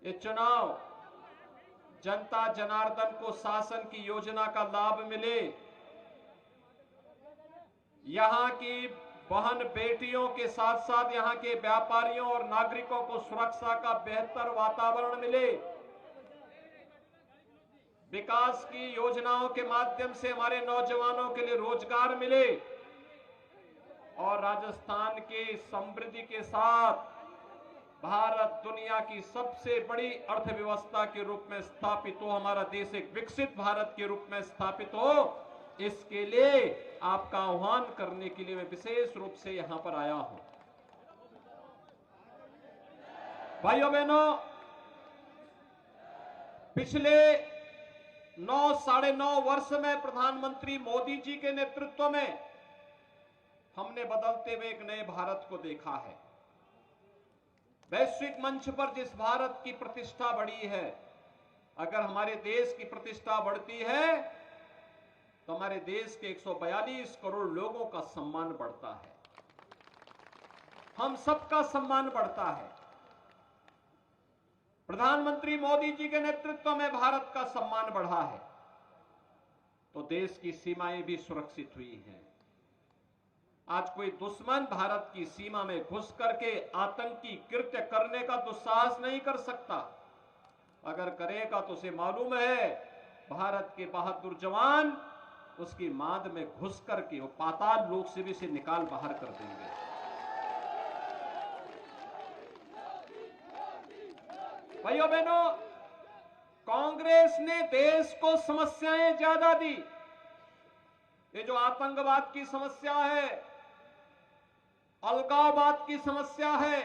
ये चुनाव जनता जनार्दन को शासन की योजना का लाभ मिले, यहां की बहन बेटियों के साथ साथ यहां के व्यापारियों और नागरिकों को सुरक्षा का बेहतर वातावरण मिले, विकास की योजनाओं के माध्यम से हमारे नौजवानों के लिए रोजगार मिले और राजस्थान की समृद्धि के साथ भारत दुनिया की सबसे बड़ी अर्थव्यवस्था के रूप में स्थापित हो, हमारा देश एक विकसित भारत के रूप में स्थापित हो, इसके लिए आपका आह्वान करने के लिए मैं विशेष रूप से यहां पर आया हूं। भाइयों बहनों, पिछले 9-9.5 वर्ष में प्रधानमंत्री मोदी जी के नेतृत्व में हमने बदलते हुए एक नए भारत को देखा है। वैश्विक मंच पर जिस भारत की प्रतिष्ठा बढ़ी है, अगर हमारे देश की प्रतिष्ठा बढ़ती है तो हमारे देश के 142 करोड़ लोगों का सम्मान बढ़ता है, हम सबका सम्मान बढ़ता है। प्रधानमंत्री मोदी जी के नेतृत्व में भारत का सम्मान बढ़ा है तो देश की सीमाएं भी सुरक्षित हुई हैं। आज कोई दुश्मन भारत की सीमा में घुस करके आतंकी कृत्य करने का दुस्साहस नहीं कर सकता। अगर करेगा तो उसे मालूम है भारत के बहादुर जवान उसकी मांद में घुस करके वो पाताल लोक से भी इसे निकाल बाहर कर देंगे। भाइयों बहनों, कांग्रेस ने देश को समस्याएं ज्यादा दी। ये जो आतंकवाद की समस्या है, अलगाववाद की समस्या है,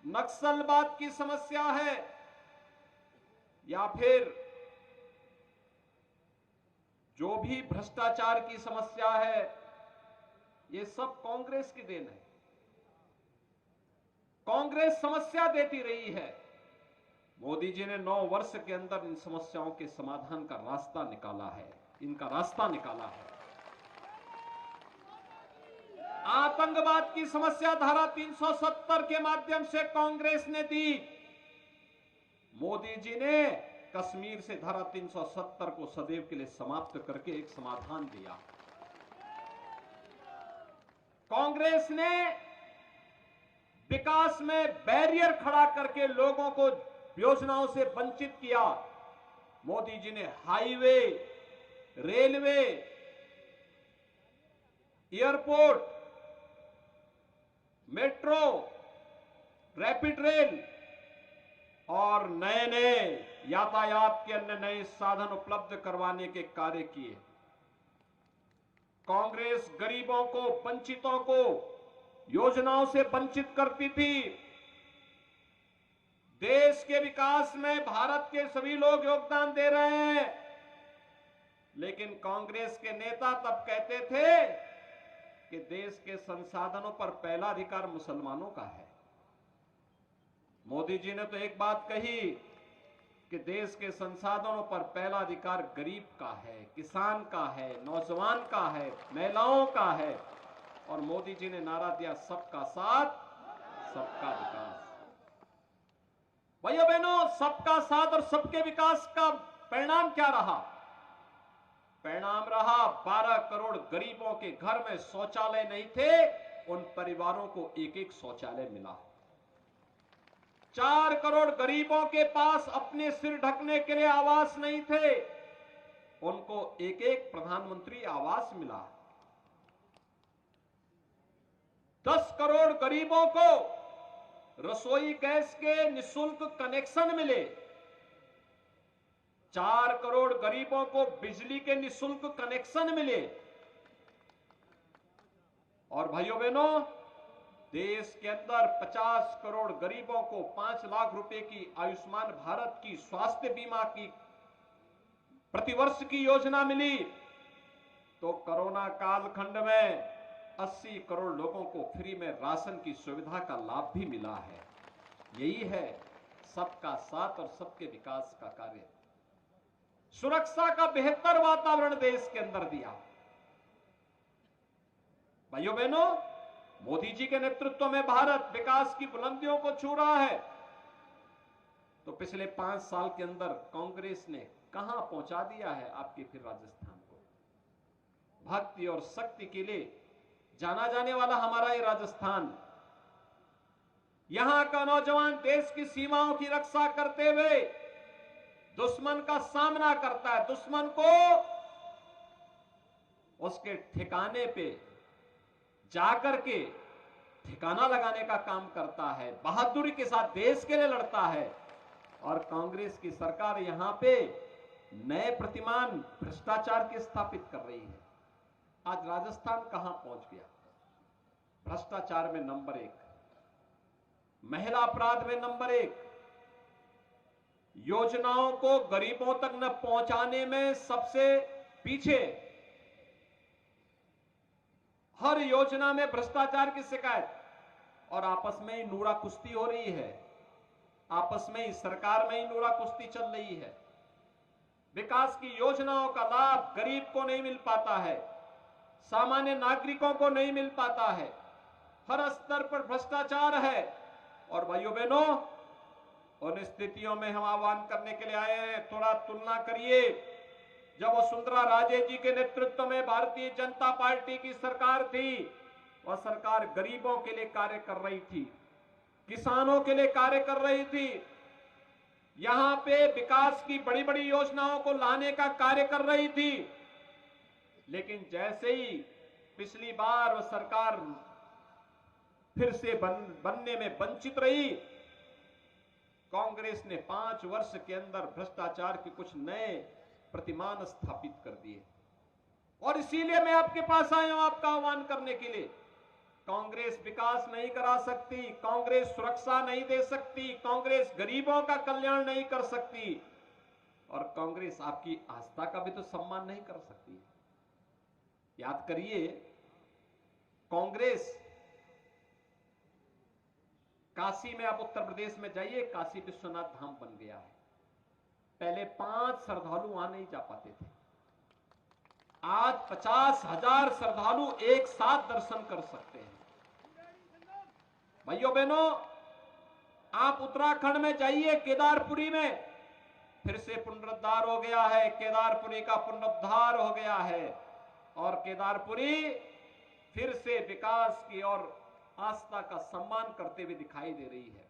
नक्सलवाद की समस्या है, या फिर जो भी भ्रष्टाचार की समस्या है, ये सब कांग्रेस की देन है। कांग्रेस समस्या देती रही है। मोदी जी ने 9 वर्ष के अंदर इन समस्याओं के समाधान का रास्ता निकाला है, इनका रास्ता निकाला है। आतंकवाद की समस्या धारा 370 के माध्यम से कांग्रेस ने दी। मोदी जी ने कश्मीर से धारा 370 को सदैव के लिए समाप्त करके एक समाधान दिया। कांग्रेस ने विकास में बैरियर खड़ा करके लोगों को योजनाओं से वंचित किया। मोदी जी ने highway, railway, airport, metro, rapid rail और नए नए यातायात के अन्य नए साधन उपलब्ध करवाने के कार्य किए। कांग्रेस गरीबों को, वंचितों को योजनाओं से वंचित करती थी। देश के विकास में भारत के सभी लोग योगदान दे रहे हैं, लेकिन कांग्रेस के नेता तब कहते थे कि देश के संसाधनों पर पहला अधिकार मुसलमानों का है। मोदी जी ने तो एक बात कही कि देश के संसाधनों पर पहला अधिकार गरीब का है, किसान का है, नौजवान का है, महिलाओं का है, और मोदी जी ने नारा दिया सबका साथ, सबका विकास। भाइयों बहनों, सबका साथ और सबके विकास का परिणाम क्या रहा? परिणाम रहा 12 करोड़ गरीबों के घर में शौचालय नहीं थे, उन परिवारों को एक एक शौचालय मिला। 4 करोड़ गरीबों के पास अपने सिर ढकने के लिए आवास नहीं थे, उनको एक एक प्रधानमंत्री आवास मिला। 10 करोड़ गरीबों को रसोई गैस के निःशुल्क कनेक्शन मिले। 4 करोड़ गरीबों को बिजली के निःशुल्क कनेक्शन मिले। और भाइयों बहनों, देश के अंदर 50 करोड़ गरीबों को 5 लाख रुपए की आयुष्मान भारत की स्वास्थ्य बीमा की प्रतिवर्ष की योजना मिली। तो कोरोना कालखंड में 80 करोड़ लोगों को फ्री में राशन की सुविधा का लाभ भी मिला है। यही है सबका साथ और सबके विकास का कार्य। सुरक्षा का बेहतर वातावरण देश के अंदर दिया। भाइयों बहनों, मोदी जी के नेतृत्व में भारत विकास की बुलंदियों को छू रहा है। तो पिछले 5 साल के अंदर कांग्रेस ने कहां पहुंचा दिया है आपके फिर राजस्थान को। भक्ति और शक्ति के लिए जाना जाने वाला हमारा ये राजस्थान, यहां का नौजवान देश की सीमाओं की रक्षा करते हुए दुश्मन का सामना करता है, दुश्मन को उसके ठिकाने पे जाकर के ठिकाना लगाने का काम करता है, बहादुरी के साथ देश के लिए लड़ता है। और कांग्रेस की सरकार यहां पे नए प्रतिमान भ्रष्टाचार के स्थापित कर रही है। आज राजस्थान कहां पहुंच गया? भ्रष्टाचार में नंबर 1, महिला अपराध में नंबर 1, योजनाओं को गरीबों तक न पहुंचाने में सबसे पीछे। हर योजना में भ्रष्टाचार की शिकायत, और आपस में ही नूरा कुश्ती हो रही है, आपस में ही सरकार में ही नूरा कुश्ती चल रही है। विकास की योजनाओं का लाभ गरीब को नहीं मिल पाता है, सामान्य नागरिकों को नहीं मिल पाता है, हर स्तर पर भ्रष्टाचार है। और भाइयों बहनों, उन स्थितियों में हम आह्वान करने के लिए आए हैं, थोड़ा तुलना करिए। जब वसुंधरा राजे जी के नेतृत्व में भारतीय जनता पार्टी की सरकार थी, वह सरकार गरीबों के लिए कार्य कर रही थी, किसानों के लिए कार्य कर रही थी, यहां पे विकास की बड़ी बड़ी योजनाओं को लाने का कार्य कर रही थी। लेकिन जैसे ही पिछली बार वह सरकार फिर से बनने में वंचित रही, कांग्रेस ने 5 वर्ष के अंदर भ्रष्टाचार के कुछ नए प्रतिमान स्थापित कर दिए। और इसीलिए मैं आपके पास आया हूं आपका आह्वान करने के लिए। कांग्रेस विकास नहीं करा सकती, कांग्रेस सुरक्षा नहीं दे सकती, कांग्रेस गरीबों का कल्याण नहीं कर सकती, और कांग्रेस आपकी आस्था का भी तो सम्मान नहीं कर सकती। याद करिए, कांग्रेस काशी में, आप उत्तर प्रदेश में जाइए, काशी विश्वनाथ धाम बन गया है। पहले 5 श्रद्धालु वहां नहीं जा पाते थे, आज 50,000 श्रद्धालु एक साथ दर्शन कर सकते हैं। भाइयों बहनों, आप उत्तराखंड में जाइए, केदारपुरी में फिर से पुनरुद्धार हो गया है, केदारपुरी का पुनरुद्धार हो गया है, और केदारपुरी फिर से विकास की और आस्था का सम्मान करते हुए दिखाई दे रही है।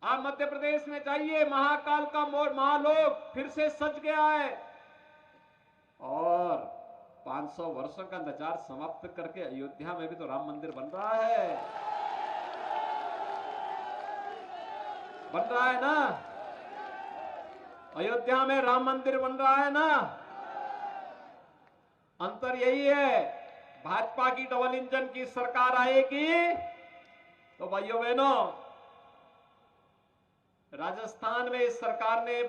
आप मध्य प्रदेश में जाइए, महाकाल का महालोक फिर से सज गया है, और 500 वर्षों का इंतजार समाप्त करके अयोध्या में भी तो राम मंदिर बन रहा है, बन रहा है ना? अयोध्या में राम मंदिर बन रहा है ना? अंतर यही है, भाजपा की डबल इंजन की सरकार आएगी तो भाइयों बहनों, राजस्थान में इस सरकार ने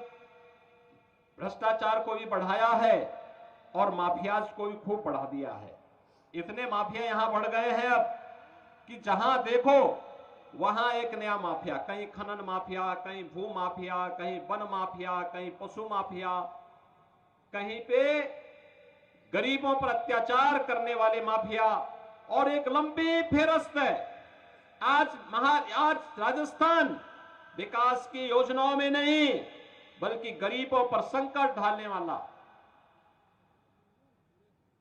भ्रष्टाचार को भी बढ़ाया है और माफियाज को भी खूब बढ़ा दिया है। इतने माफिया यहां बढ़ गए हैं अब कि जहां देखो वहां एक नया माफिया, कहीं खनन माफिया, कहीं भू माफिया, कहीं वन माफिया, कहीं पशु माफिया, कहीं पे गरीबों पर अत्याचार करने वाले माफिया, और एक लंबी फेहरिस्त है। आज राजस्थान विकास की योजनाओं में नहीं, बल्कि गरीबों पर संकट डालने वाला,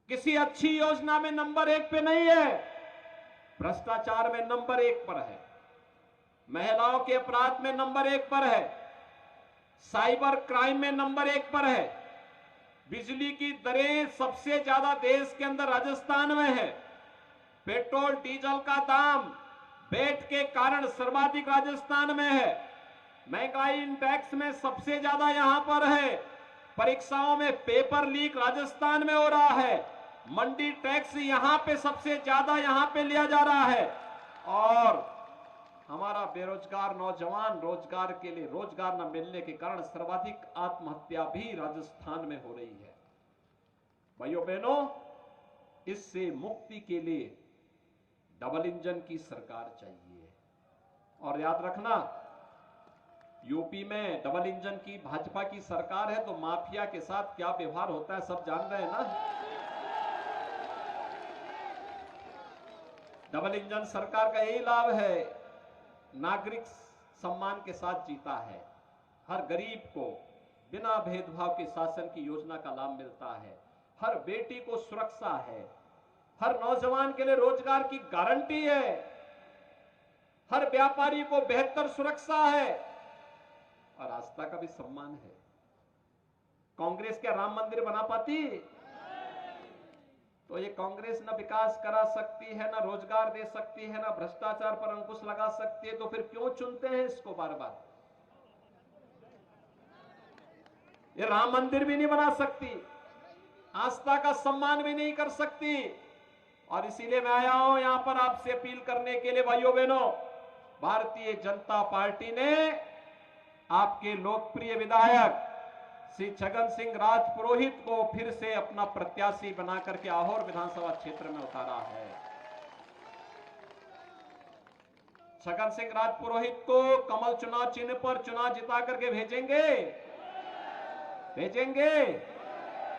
किसी अच्छी योजना में नंबर 1 पे नहीं है, भ्रष्टाचार में नंबर 1 पर है, महिलाओं के अपराध में नंबर 1 पर है, साइबर क्राइम में नंबर 1 पर है, बिजली की दरें सबसे ज्यादा देश के अंदर राजस्थान में है, पेट्रोल डीजल का दाम बेट के कारण सर्वाधिक राजस्थान में है, महंगाई इंडेक्स में सबसे ज्यादा यहां पर है, परीक्षाओं में पेपर लीक राजस्थान में हो रहा है, मंडी टैक्स यहां पे सबसे ज्यादा यहां पे लिया जा रहा है, और हमारा बेरोजगार नौजवान रोजगार के लिए रोजगार न मिलने के कारण सर्वाधिक आत्महत्या भी राजस्थान में हो रही है। भाइयों बहनों, इससे मुक्ति के लिए डबल इंजन की सरकार चाहिए। और याद रखना, यूपी में डबल इंजन की भाजपा की सरकार है तो माफिया के साथ क्या व्यवहार होता है सब जान रहे हैं ना। डबल इंजन सरकार का यही लाभ है, नागरिक सम्मान के साथ जीता है, हर गरीब को बिना भेदभाव के शासन की योजना का लाभ मिलता है, हर बेटी को सुरक्षा है, हर नौजवान के लिए रोजगार की गारंटी है, हर व्यापारी को बेहतर सुरक्षा है और आस्था का भी सम्मान है। कांग्रेस क्या राम मंदिर बना पाती? तो ये कांग्रेस न विकास करा सकती है, ना रोजगार दे सकती है, ना भ्रष्टाचार पर अंकुश लगा सकती है, तो फिर क्यों चुनते हैं इसको बार बार? ये राम मंदिर भी नहीं बना सकती, आस्था का सम्मान भी नहीं कर सकती। और इसीलिए मैं आया हूं यहां पर आपसे अपील करने के लिए, भाइयों बहनों, भारतीय जनता पार्टी ने आपके लोकप्रिय विधायक श्री छगन सिंह राजपुरोहित को फिर से अपना प्रत्याशी बना करके आहोर विधानसभा क्षेत्र में उतारा है। छगन सिंह राजपुरोहित को कमल चुनाव चिन्ह पर चुनाव जिता करके भेजेंगे।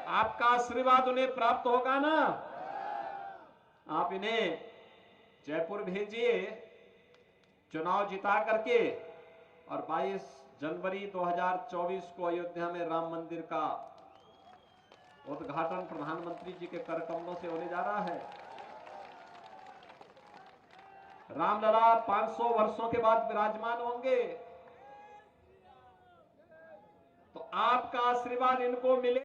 आपका आशीर्वाद उन्हें प्राप्त होगा ना? आप इन्हें जयपुर भेजिए चुनाव जिता करके, और 22 जनवरी 2024 को अयोध्या में राम मंदिर का उद्घाटन प्रधानमंत्री जी के कर कमलों से होने जा रहा है। रामलला 500 वर्षों के बाद विराजमान होंगे, तो आपका आशीर्वाद इनको मिले।